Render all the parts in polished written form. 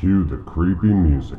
Cue the creepy music.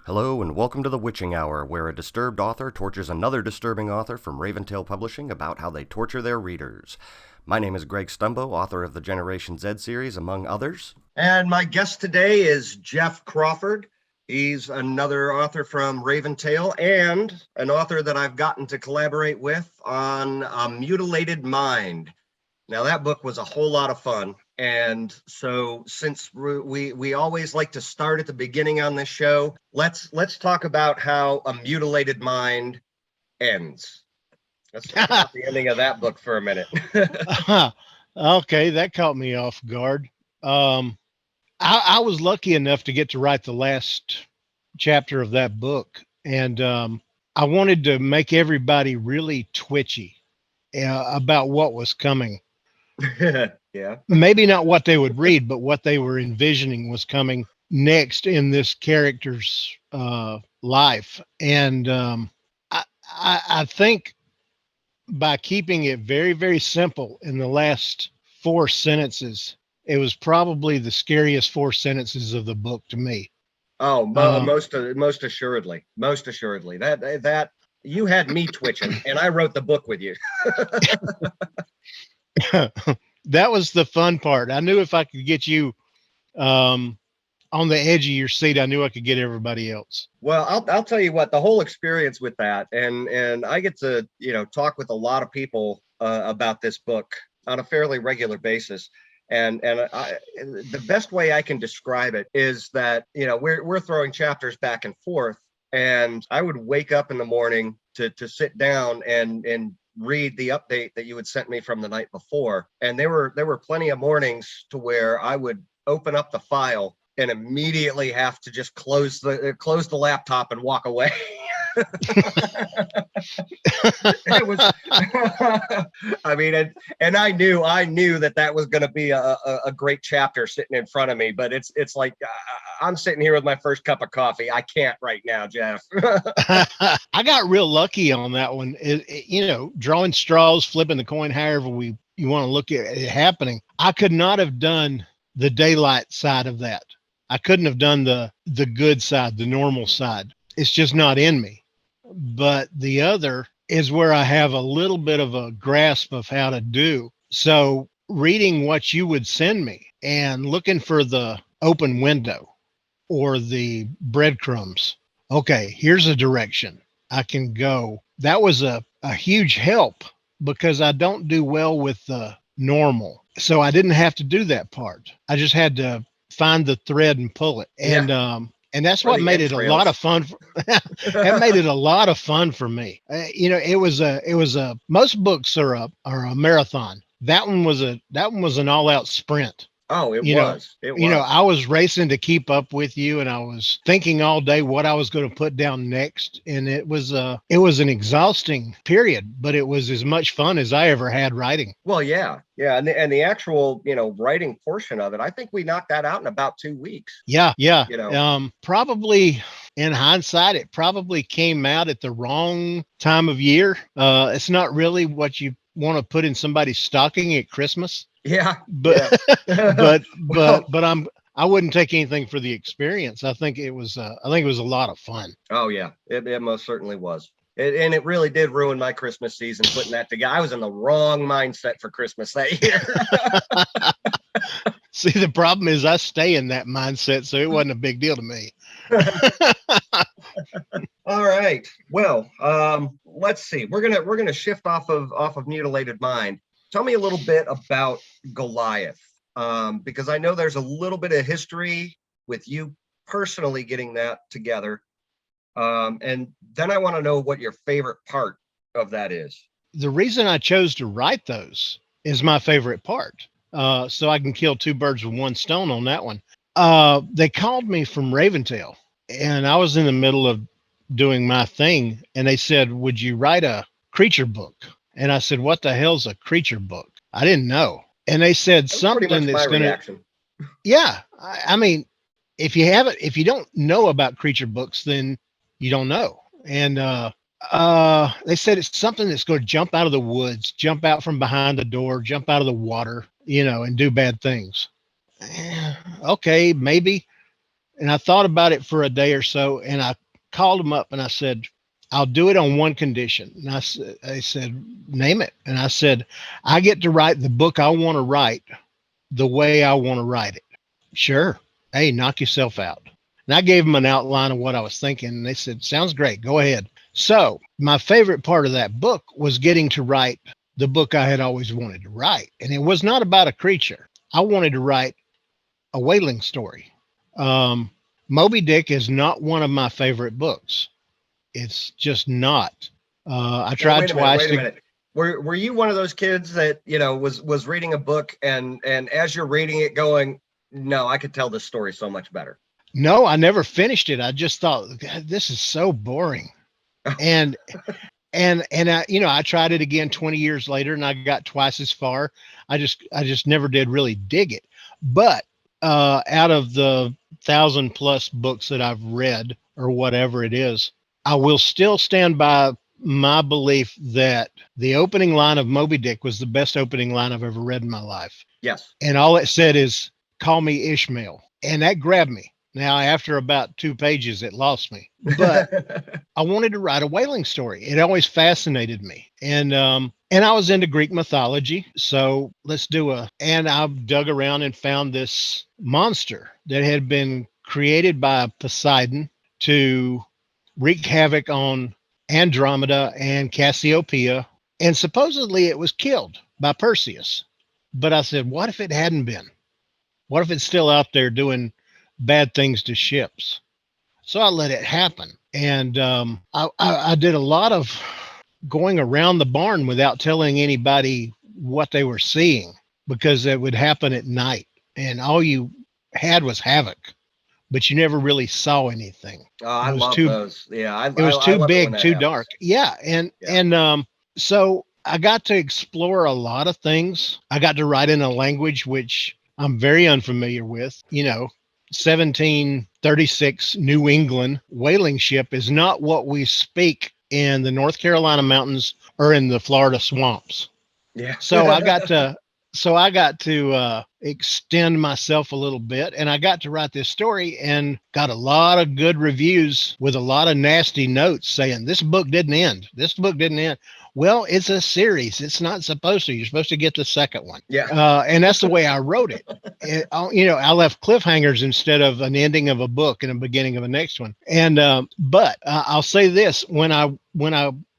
Hello and welcome to the Witching Hour, where a disturbed author tortures another disturbing author from Raventail Publishing about how they torture their readers. My name is Greg Stumbo, author of the Generation Z series, among others. And my guest today is Jeff Crawford. He's another author from Raventail and an author that I've gotten to collaborate with on A Mutilated Mind. Now, that book was a whole lot of fun. And so since we always like to start at the beginning on this show, let's talk about how A Mutilated Mind ends. Let's talk about the ending of that book for a minute. Okay, that caught me off guard. I was lucky enough to get to write the last chapter of that book, and I wanted to make everybody really twitchy about what was coming. Yeah. Maybe not what they would read, but what they were envisioning was coming next in this character's life. And I think by keeping it very, very simple in the last 4 sentences, it was probably the scariest 4 sentences of the book to me. Oh, most assuredly. That you had me twitching, and I wrote the book with you. That was the fun part. I knew if I could get you on the edge of your seat, I knew I could get everybody else. Well, I'll tell you what, the whole experience with that, and I get to talk with a lot of people about this book on a fairly regular basis. And the best way I can describe it is that we're throwing chapters back and forth, and I would wake up in the morning to sit down and read the update that you had sent me from the night before, and there were plenty of mornings to where I would open up the file and immediately have to just close the laptop and walk away. It was, I mean, and I knew that was going to be a great chapter sitting in front of me, but it's like I'm sitting here with my first cup of coffee. I can't right now, Jeff. I got real lucky on that one. Drawing straws, flipping the coin, however you want to look at it happening. I could not have done the daylight side of that. I couldn't have done the good side, the normal side. It's just not in me. But the other is where I have a little bit of a grasp of how to do. So reading what you would send me and looking for the open window or the breadcrumbs. Okay, here's a direction I can go. That was a huge help because I don't do well with the normal. So I didn't have to do that part. I just had to find the thread and pull it. And that's what made it a lot of fun. That made it a lot of fun for me. It was a most books are a marathon. That one was an all out sprint. Oh, it was. I was racing to keep up with you, and I was thinking all day what I was going to put down next. And it was an exhausting period, but it was as much fun as I ever had writing. Well, yeah. And the actual, writing portion of it, I think we knocked that out in about 2 weeks. Yeah. Probably in hindsight, it probably came out at the wrong time of year. It's not really what you want to put in somebody's stocking at Christmas. Yeah, but yeah. I wouldn't take anything for the experience. I think it was a lot of fun. Oh yeah, it most certainly was. And it really did ruin my Christmas season putting that together. I was in the wrong mindset for Christmas that year. See, the problem is I stay in that mindset, so it wasn't a big deal to me. All right. Well, let's see. We're gonna shift off of Mutilated Mind. Tell me a little bit about Goliath, because I know there's a little bit of history with you personally getting that together. And then I want to know what your favorite part of that is. The reason I chose to write those is my favorite part. So I can kill 2 birds with 1 stone on that one. They called me from Raventail, and I was in the middle of doing my thing, and they said, "Would you write a creature book?" And I said, "What the hell's a creature book?" I didn't know. And they said something that's going to, yeah. I mean, if you don't know about creature books, then you don't know. And they said it's something that's going to jump out of the woods, jump out from behind the door, jump out of the water, and do bad things. Okay, maybe. And I thought about it for a day or so, and I called them up and I said, I'll do it on one condition. And I said, name it. And I said, I get to write the book I want to write the way I want to write it. Sure. Hey, knock yourself out. And I gave them an outline of what I was thinking. And they said, sounds great. Go ahead. So my favorite part of that book was getting to write the book I had always wanted to write. And it was not about a creature. I wanted to write a whaling story. Moby Dick is not one of my favorite books. It's just not. I tried twice. Wait a minute. Were you one of those kids that was reading a book and as you're reading it going, no, I could tell this story so much better? No, I never finished it. I just thought, God, this is so boring. And I tried it again 20 years later, and I got twice as far. I just never did really dig it. But out of the 1,000+ books that I've read, or whatever it is, I will still stand by my belief that the opening line of Moby Dick was the best opening line I've ever read in my life. Yes. And all it said is, call me Ishmael. And that grabbed me. Now, after about 2 pages, it lost me. But I wanted to write a whaling story. It always fascinated me. And I was into Greek mythology. So and I dug around and found this monster that had been created by Poseidon to wreak havoc on Andromeda and Cassiopeia. And supposedly it was killed by Perseus. But I said, what if it hadn't been? What if it's still out there doing bad things to ships? So I let it happen. And I did a lot of going around the barn without telling anybody what they were seeing, because it would happen at night and all you had was havoc, but you never really saw anything. Oh, I love those. Yeah. It was too big, too dark. Yeah. And so I got to explore a lot of things. I got to write in a language which I'm very unfamiliar with. 1736 New England whaling ship is not what we speak in the North Carolina mountains or in the Florida swamps. Yeah. So I got to extend myself a little bit, and I got to write this story and got a lot of good reviews with a lot of nasty notes saying this book didn't end. This book didn't end. Well, it's a series. It's not supposed to. You're supposed to get the second one. Yeah. And that's the way I wrote it. I left cliffhangers instead of an ending of a book and a beginning of a next one. And but I'll say this: when I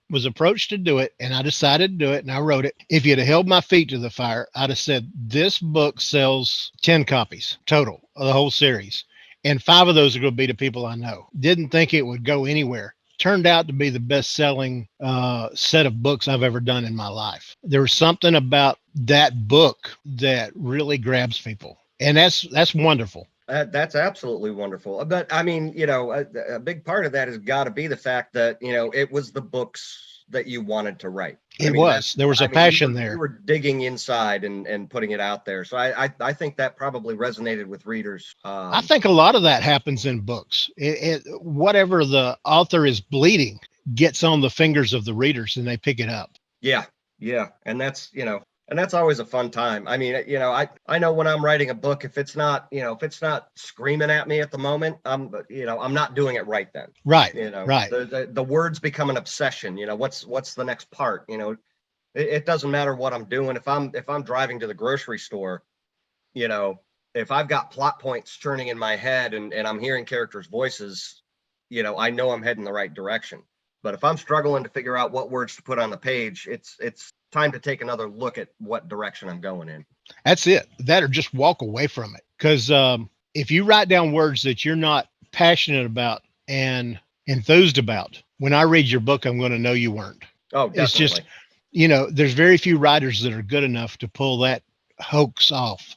was approached to do it and I decided to do it and I wrote it, if you'd have held my feet to the fire, I'd have said this book sells 10 copies total of the whole series, and 5 of those are going to be to people I know. Didn't think it would go anywhere. Turned out to be the best-selling set of books I've ever done in my life. There was something about that book that really grabs people, and that's wonderful. That's absolutely wonderful. But I mean, a big part of that has got to be the fact that, it was the books that you wanted to write. There was a passion there. You were digging inside and putting it out there. So I think that probably resonated with readers. I think a lot of that happens in books. Whatever the author is bleeding gets on the fingers of the readers and they pick it up. Yeah. Yeah. And that's always a fun time. I mean, I know when I'm writing a book, if it's not screaming at me at the moment, I'm not doing it right then. Right. Right. The words become an obsession. What's the next part? It doesn't matter what I'm doing. If I'm driving to the grocery store, if I've got plot points churning in my head and I'm hearing characters' voices, I know I'm heading the right direction. But if I'm struggling to figure out what words to put on the page, it's time to take another look at what direction I'm going in. That's it. That, or just walk away from it. Because if you write down words that you're not passionate about and enthused about, when I read your book, I'm going to know you weren't. Oh, definitely. It's just, there's very few writers that are good enough to pull that hoax off.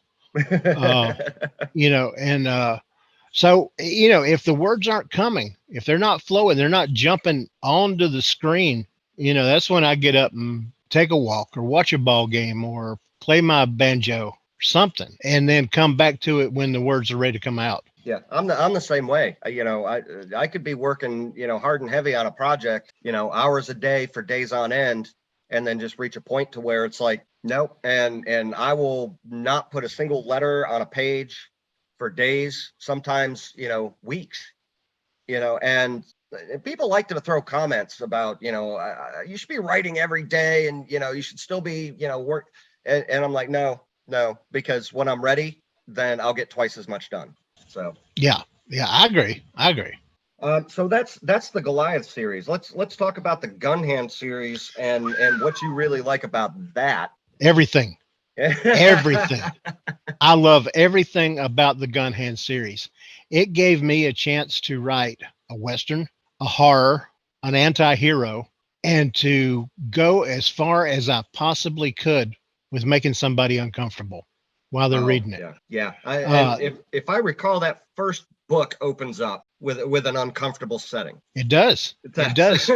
So, if the words aren't coming, if they're not flowing, they're not jumping onto the screen, that's when I get up and take a walk or watch a ball game or play my banjo something, and then come back to it when the words are ready to come out. Yeah, I'm the same way. I could be working, hard and heavy on a project, hours a day for days on end, and then just reach a point to where it's like, nope. And I will not put a single letter on a page for days, sometimes, weeks, and people like to throw comments about, you should be writing every day, and, you should still be, work. And I'm like, no, because when I'm ready, then I'll get twice as much done. So yeah, I agree. So that's the Goliath series. Let's talk about the Gun Hand series and what you really like about that. Everything. I love everything about the Gun Hand series. It gave me a chance to write a Western, a horror, an anti-hero, and to go as far as I possibly could with making somebody uncomfortable while they're reading it. Yeah. If I recall, that first book opens up with an uncomfortable setting. It does. It does.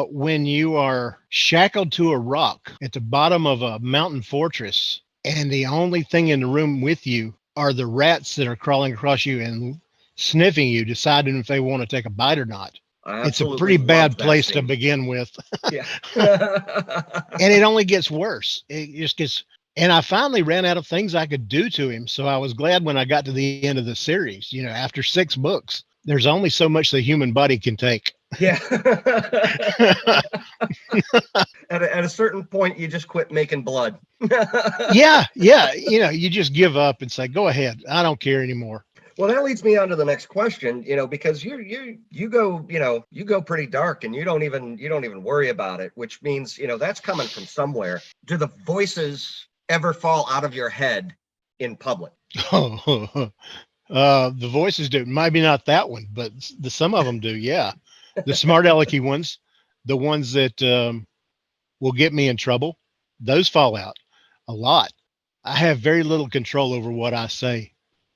When you are shackled to a rock at the bottom of a mountain fortress, and the only thing in the room with you are the rats that are crawling across you and sniffing you, deciding if they want to take a bite or not. It's a pretty bad place to begin with. Yeah. And it only gets worse. It just gets. And I finally ran out of things I could do to him. So I was glad when I got to the end of the series. After 6 books, there's only so much the human body can take. Yeah. At a certain point, you just quit making blood. Yeah. You just give up and say, go ahead. I don't care anymore. Well, that leads me on to the next question, because you go pretty dark, and you don't even worry about it, which means, that's coming from somewhere. Do the voices ever fall out of your head in public? The voices do. Maybe not that one, but some of them do. Yeah. The smart alecky ones, the ones that will get me in trouble, those fall out a lot. I have very little control over what I say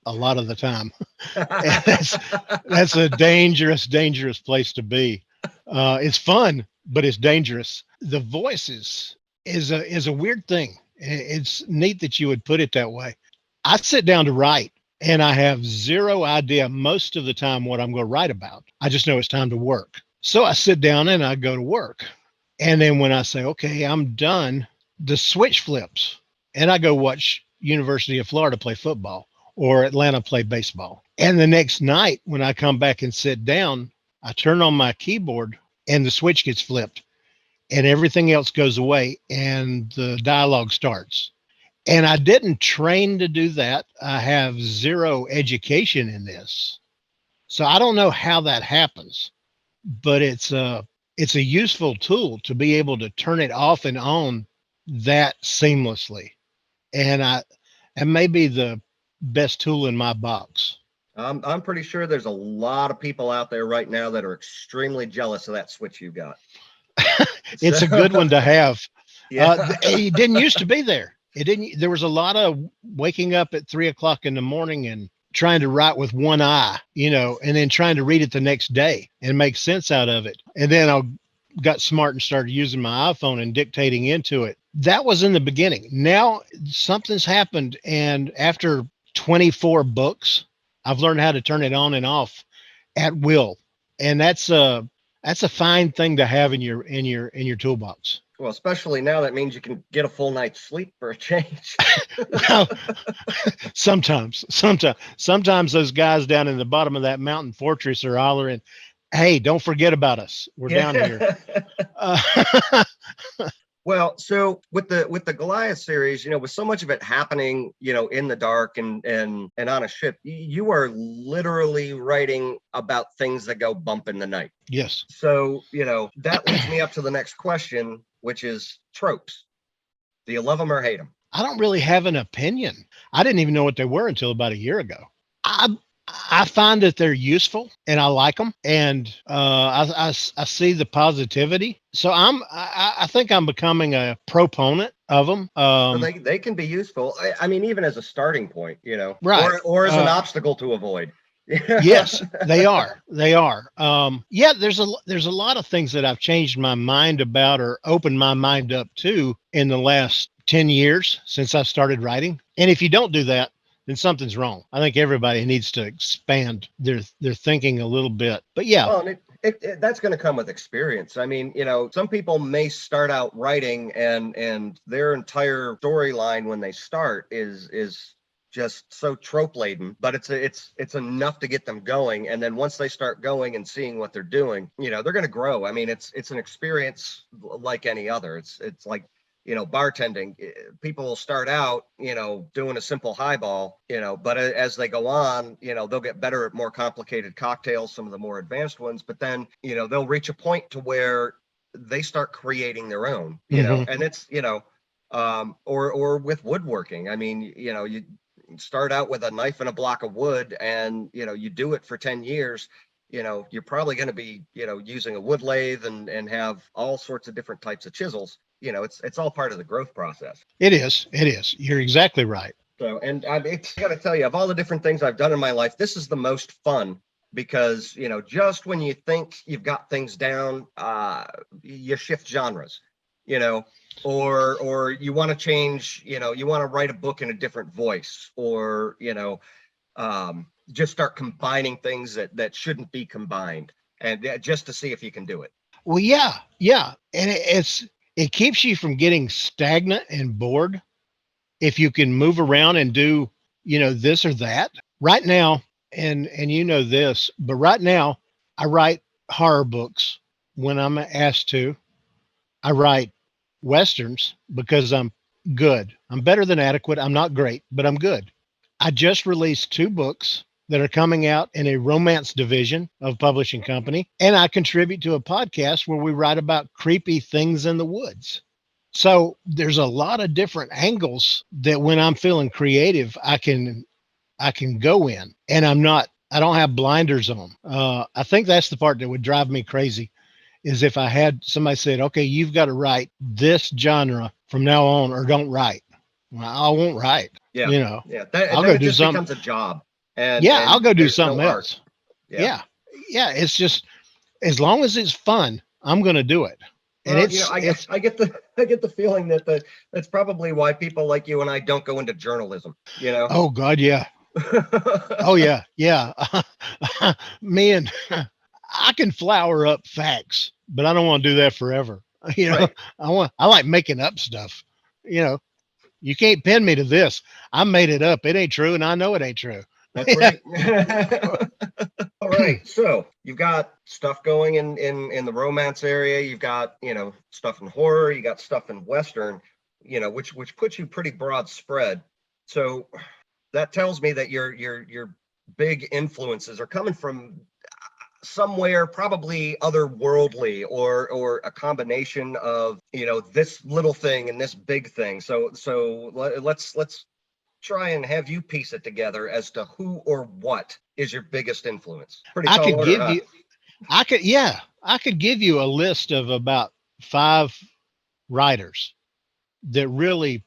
a lot of the time. That's a dangerous place to be. It's fun, but it's dangerous. The voices is a weird thing. It's neat that you would put it that way. I sit down to write, and I have zero idea most of the time what I'm going to write about. I just know it's time to work. So I sit down and I go to work. And then when I say, okay, I'm done, the switch flips, and I go watch University of Florida play football or Atlanta play baseball. And the next night when I come back and sit down, I turn on my keyboard and the switch gets flipped and everything else goes away and the dialogue starts. And I didn't train to do that. I have zero education in this. So I don't know how that happens, but it's a useful tool to be able to turn it off and on that seamlessly. And it may be the best tool in my box. I'm pretty sure there's a lot of people out there right now that are extremely jealous of that switch you got. It's a good one to have. Yeah. It didn't used to be there. There was a lot of waking up at 3:00 in the morning and trying to write with one eye, and then trying to read it the next day and make sense out of it. And then I got smart and started using my iPhone and dictating into it. That was in the beginning. Now something's happened. And after 24 books, I've learned how to turn it on and off at will. And that's a fine thing to have in your toolbox. Well, especially now, that means you can get a full night's sleep for a change. Well, sometimes those guys down in the bottom of that mountain fortress are hollering, "Hey, don't forget about us. We're down here." Well, so with the Goliath series, with so much of it happening, in the dark and on a ship, you are literally writing about things that go bump in the night. Yes. So, that leads me up to the next question, which is tropes. Do you love them or hate them? I don't really have an opinion. I didn't even know what they were until about a year ago. I find that they're useful and I like them, and I see the positivity. So I think I'm becoming a proponent of them. So they can be useful. I mean, even as a starting point, right, or as an obstacle to avoid. Yes, they are. Yeah, there's a lot of things that I've changed my mind about or opened my mind up to in the last 10 years since I started writing. And if you don't do that, then something's wrong. I think everybody needs to expand their thinking a little bit. But yeah. Well, and that's going to come with experience. I mean, some people may start out writing and their entire storyline when they start is just so trope laden, but it's enough to get them going. And then once they start going and seeing what they're doing, they're going to grow. I mean, it's an experience like any other. It's like, bartending. People will start out, doing a simple highball, but as they go on, they'll get better at more complicated cocktails, some of the more advanced ones, but then, they'll reach a point to where they start creating their own, and it's, or with woodworking. I mean, you start out with a knife and a block of wood and, you do it for 10 years, you're probably going to be, using a wood lathe and have all sorts of different types of chisels. It's all part of the growth process. It is. You're exactly right. So, and I got to tell you, of all the different things I've done in my life, this is the most fun because, just when you think you've got things down, you shift genres, or you want to change, you want to write a book in a different voice, or, just start combining things that shouldn't be combined, and just to see if you can do it. Well, yeah. And it keeps you from getting stagnant and bored if you can move around and do, this or that. Right now, and this, but right now I write horror books when I'm asked to. I write Westerns because I'm good. I'm better than adequate. I'm not great, but I'm good. I just released 2 books that are coming out in a romance division of publishing company. And I contribute to a podcast where we write about creepy things in the woods. So there's a lot of different angles that when I'm feeling creative, I can go in, and I don't have blinders on. I think that's the part that would drive me crazy is if I had somebody said, okay, you've got to write this genre from now on or don't write. Well, I won't write. Yeah. Yeah. I'll go do something. Becomes a job. And I'll go do something else. Yeah. It's just, as long as it's fun, I'm going to do it. And I get the feeling that that's probably why people like you and I don't go into journalism, Oh God. Yeah. Oh yeah. Yeah. Man, I can flower up facts, but I don't want to do that forever. Right. I like making up stuff, you can't pin me to this. I made it up. It ain't true. And I know it ain't true. That's right. All right. So you've got stuff going in the romance area. You've got, stuff in horror. You got stuff in Western, which puts you pretty broad spread. So that tells me that your big influences are coming from somewhere probably otherworldly or a combination of, this little thing and this big thing. So let's try and have you piece it together as to who or what is your biggest influence. Pretty tall order, I could give you a list of about 5 writers that really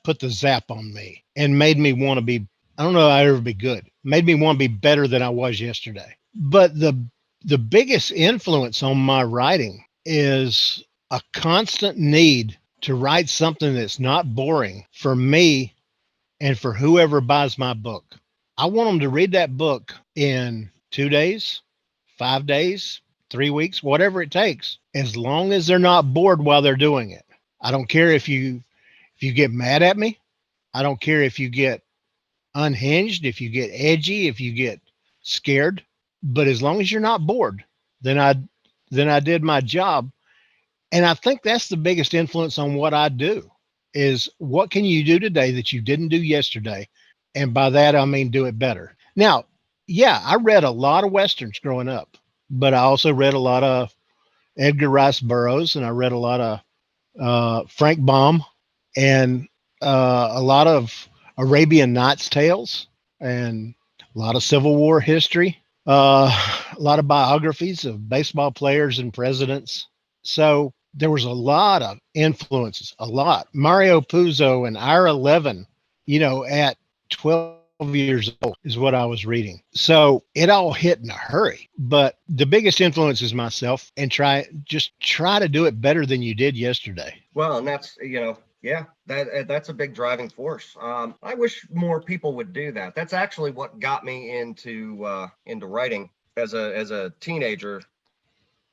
put the zap on me and made me want to be, I don't know if I'd ever be good, made me want to be better than I was yesterday. But the biggest influence on my writing is a constant need to write something that's not boring for me and for whoever buys my book. I want them to read that book in 2 days, 5 days, 3 weeks, whatever it takes, as long as they're not bored while they're doing it. I don't care if you get mad at me. I don't care if you get unhinged, if you get edgy, if you get scared. But as long as you're not bored, then I did my job. And I think that's the biggest influence on what I do is what can you do today that you didn't do yesterday? And by that, I mean, do it better. Now, yeah, I read a lot of Westerns growing up, but I also read a lot of Edgar Rice Burroughs, and I read a lot of Frank Baum, and a lot of Arabian Nights tales, and a lot of Civil War history, a lot of biographies of baseball players and presidents. So there was a lot of influences, a lot. Mario Puzo and Ira Levin, at 12 years old is what I was reading. So it all hit in a hurry. But the biggest influence is myself, and try to do it better than you did yesterday. Well, and that's, Yeah, that's a big driving force. I wish more people would do that. That's actually what got me into writing as a teenager.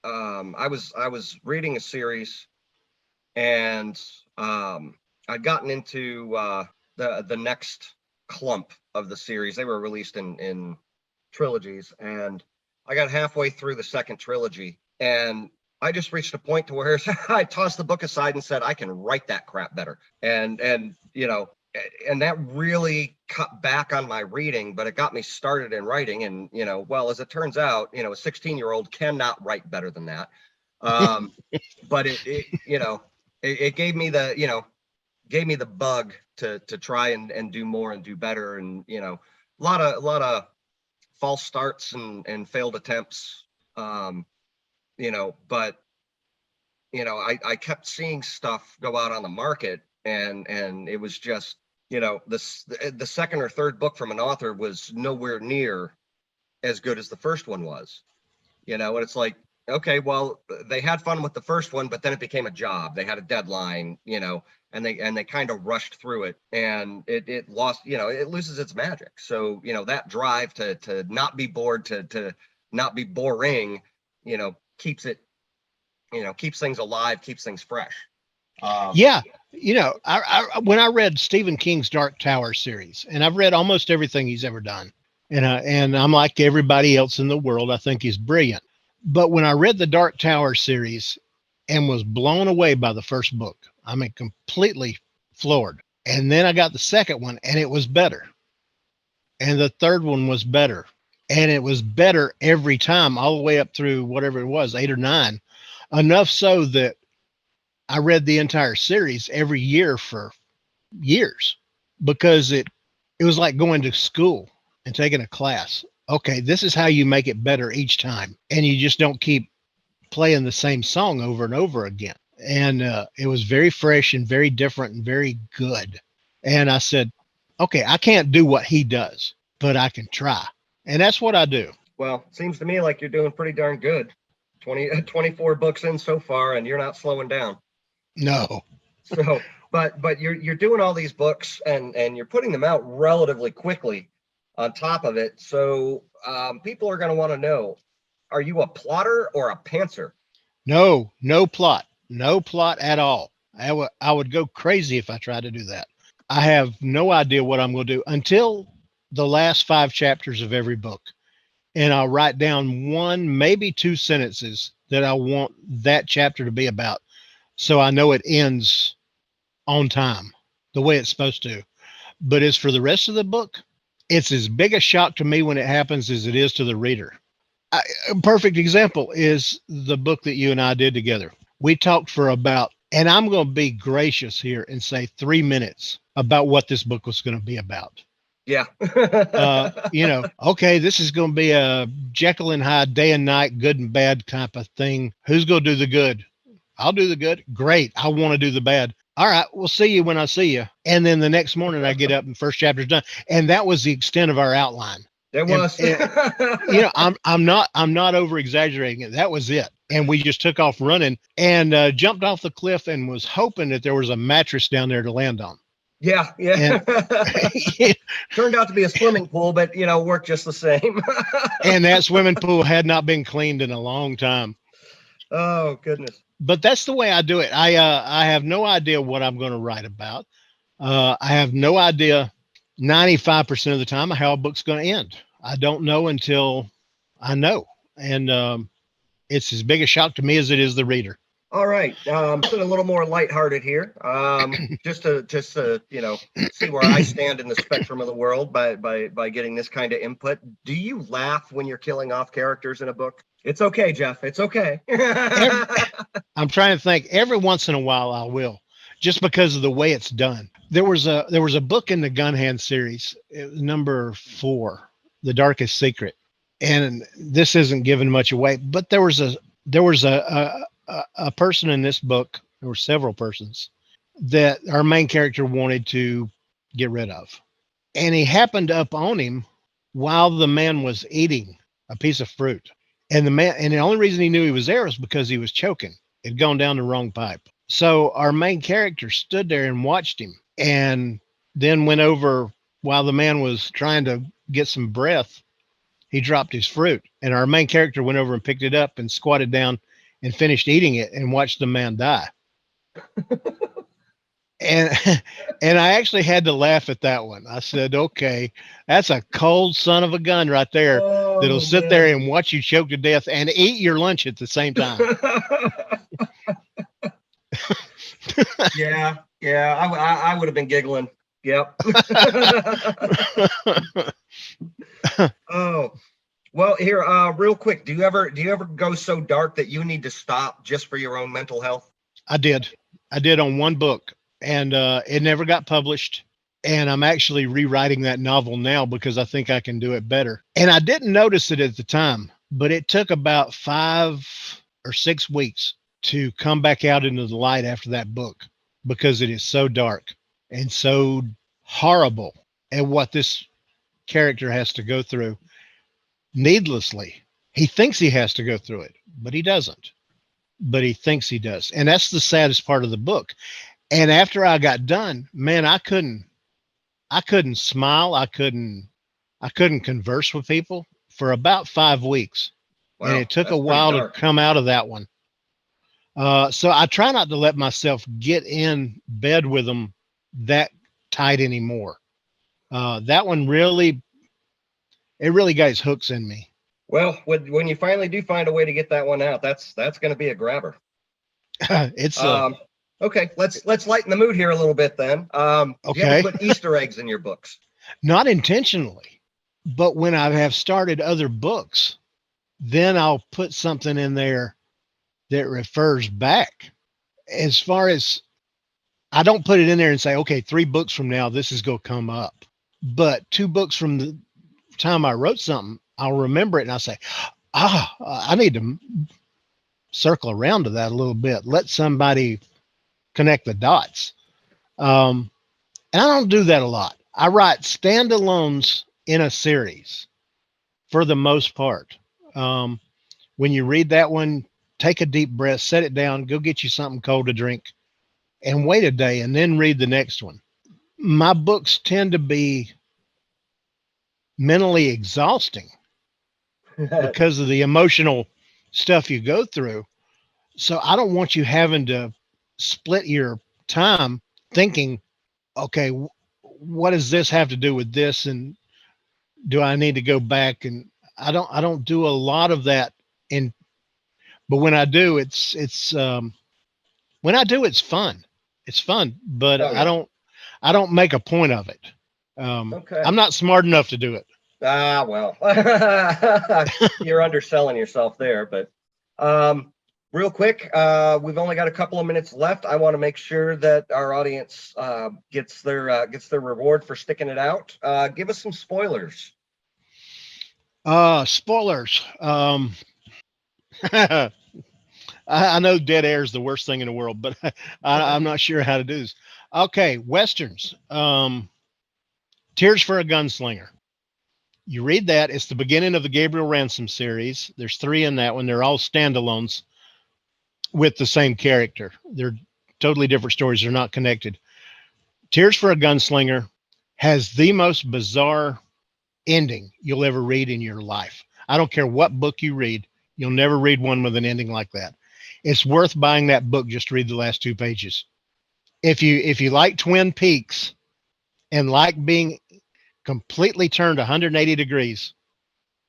I was reading a series, and I'd gotten into the next clump of the series. They were released in trilogies, and I got halfway through the second trilogy, and I just reached a point to where I tossed the book aside and said, I can write that crap better. And and that really cut back on my reading, but it got me started in writing. And, well, as it turns out, a 16-year-old cannot write better than that. But it gave me the bug to try and do more and do better. And, a lot of false starts and failed attempts. But I kept seeing stuff go out on the market, and it was just, the second or third book from an author was nowhere near as good as the first one was. And it's like, okay, well, they had fun with the first one, but then it became a job. They had a deadline, and they kind of rushed through it, and it lost, it loses its magic. So, that drive to not be bored, to not be boring, keeps it, keeps things alive, keeps things fresh. Yeah. When I read Stephen King's Dark Tower series, and I've read almost everything he's ever done, and I'm like everybody else in the world, I think he's brilliant. But when I read the Dark Tower series and was blown away by the first book, I mean, completely floored. And then I got the second one, and it was better. And the third one was better. And it was better every time, all the way up through whatever it was, 8 or 9. Enough so that I read the entire series every year for years, because it was like going to school and taking a class. Okay, this is how you make it better each time. And you just don't keep playing the same song over and over again. And it was very fresh and very different and very good. And I said, okay, I can't do what he does, but I can try. And that's what I do. Well, seems to me like you're doing pretty darn good. 24 books in so far, and you're not slowing down. No. So, but you're doing all these books, and you're putting them out relatively quickly on top of it. So people are going to want to know, are you a plotter or a pantser? No plot at all. I would go crazy if I tried to do that. I have no idea what I'm going to do until the last 5 chapters of every book. And I'll write down 1, maybe 2 sentences that I want that chapter to be about, so I know it ends on time, the way it's supposed to. But as for the rest of the book, it's as big a shock to me when it happens as it is to the reader. A perfect example is the book that you and I did together. We talked for about, and I'm going to be gracious here and say 3 minutes about what this book was going to be about. Yeah. Okay, this is going to be a Jekyll and Hyde, day and night, good and bad type of thing. Who's going to do the good? I'll do the good. Great. I want to do the bad. All right, we'll see you when I see you. And then the next morning I get up and first chapter's done. And that was the extent of our outline. It was. I'm not over exaggerating it. That was it. And we just took off running and jumped off the cliff and was hoping that there was a mattress down there to land on. Yeah. Turned out to be a swimming pool, but worked just the same. And that swimming pool had not been cleaned in a long time. Oh, goodness. But that's the way I do it. I have no idea what I'm going to write about. I have no idea 95% of the time how a book's going to end. I don't know until I know. And it's as big a shock to me as it is the reader. All right. Something a little more lighthearted here. Just to see where I stand in the spectrum of the world by getting this kind of input. Do you laugh when you're killing off characters in a book? It's okay, Jeff. It's okay. I'm trying to think. Every once in a while I will, just because of the way it's done. There was a book in the Gun Hand series, it was number 4, The Darkest Secret. And this isn't giving much away, but there was a person in this book, there were several persons, that our main character wanted to get rid of. And he happened up on him while the man was eating a piece of fruit. And the only reason he knew he was there was because he was choking. It had gone down the wrong pipe. So our main character stood there and watched him, and then went over while the man was trying to get some breath. He dropped his fruit, and our main character went over and picked it up and squatted down and finished eating it and watched the man die. And and I actually had to laugh at that one. I said, "Okay, that's a cold son of a gun right there that'll Oh sit man. there and watch you choke to death and eat your lunch at the same time." Yeah, yeah, I would have been giggling. Yep. Oh, well, here, real quick, do you ever go so dark that you need to stop just for your own mental health? I did. I did on one book, and it never got published. And I'm actually rewriting that novel now because I think I can do it better. And I didn't notice it at the time, but it took about 5 or 6 weeks to come back out into the light after that book because it is so dark and so horrible at what this character has to go through needlessly. He thinks he has to go through it, but he doesn't. But he thinks he does. And that's the saddest part of the book. And after I got done, man, I couldn't smile. I couldn't converse with people for about 5 weeks. And Wow, it took a that's pretty while to dark. come out of that one. So I try not to let myself get in bed with them that tight anymore. That one really, it really got its hooks in me. Well, when you finally do find a way to get that one out, that's going to be a grabber. It's Um, okay, let's lighten the mood here a little bit then. Do you ever okay, put Easter eggs in your books? not intentionally, but when I have started other books, then I'll put something in there that refers back. As far as I don't put it in there and say, okay, 3 books from now, this is going to come up. But 2 books from the time I wrote something, I'll remember it and I'll say, I need to circle around to that a little bit. Let somebody connect the dots. And I don't do that a lot. I write standalones in a series for the most part. Um, when you read that one, take a deep breath, set it down, go get you something cold to drink, and wait a day and then read the next one. My books tend to be mentally exhausting because of the emotional stuff you go through. So I don't want you having to split your time thinking, okay, what does this have to do with this? And do I need to go back? And I don't do a lot of that. In, but when I do, when I do, it's fun. It's fun, but Oh I yeah. don't make a point of it. Okay. I'm not smart enough to do it. Ah, well, you're underselling yourself there, but real quick, we've only got a couple of minutes left. I want to make sure that our audience gets their reward for sticking it out. Give us some spoilers. Spoilers. I know dead air is the worst thing in the world, but I'm not sure how to do this. Okay, westerns. Tears for a Gunslinger. You read that; it's the beginning of the Gabriel Ransom series. There's 3 in that one. They're all standalones with the same character. They're totally different stories. They're not connected. Tears for a Gunslinger has the most bizarre ending you'll ever read in your life. I don't care what book you read, you'll never read one with an ending like that. It's worth buying that book just to read the last 2 pages. If you like Twin Peaks and like being completely turned 180 degrees,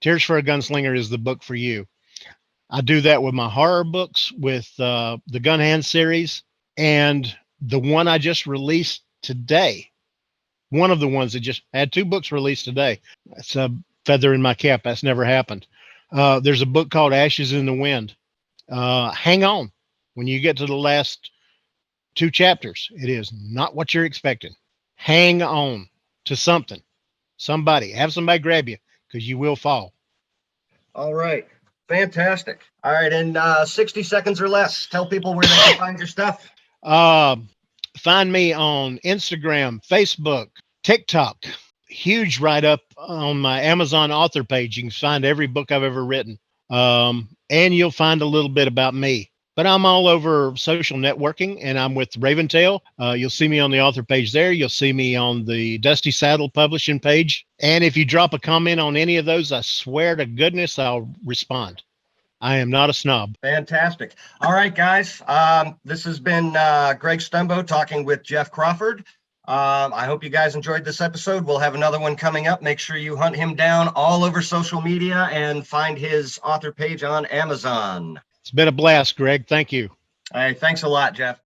Tears for a Gunslinger is the book for you. I do that with my horror books, with the Gun Hand series, and the one I just released today. One of the ones that just had 2 books released today. That's a feather in my cap. That's never happened. There's a book called Ashes in the Wind. Hang on. When you get to the last 2 chapters, it is not what you're expecting. Hang on to something. Somebody. Have somebody grab you because you will fall. All right. Fantastic. All right. In 60 seconds or less, tell people where they can find your stuff. Uh, Find me on Instagram, Facebook, TikTok. Huge write up on my Amazon author page. You can find every book I've ever written. And you'll find a little bit about me. But I'm all over social networking, and I'm with Raventail. You'll see me on the author page there. You'll see me on the Dusty Saddle publishing page. And if you drop a comment on any of those, I swear to goodness I'll respond. I am not a snob. Fantastic. All right, guys. This has been Greg Stumbo talking with Jeff Crawford. I hope you guys enjoyed this episode. We'll have another one coming up. Make sure you hunt him down all over social media and find his author page on Amazon. It's been a blast, Greg. Thank you. All right. Thanks a lot, Jeff.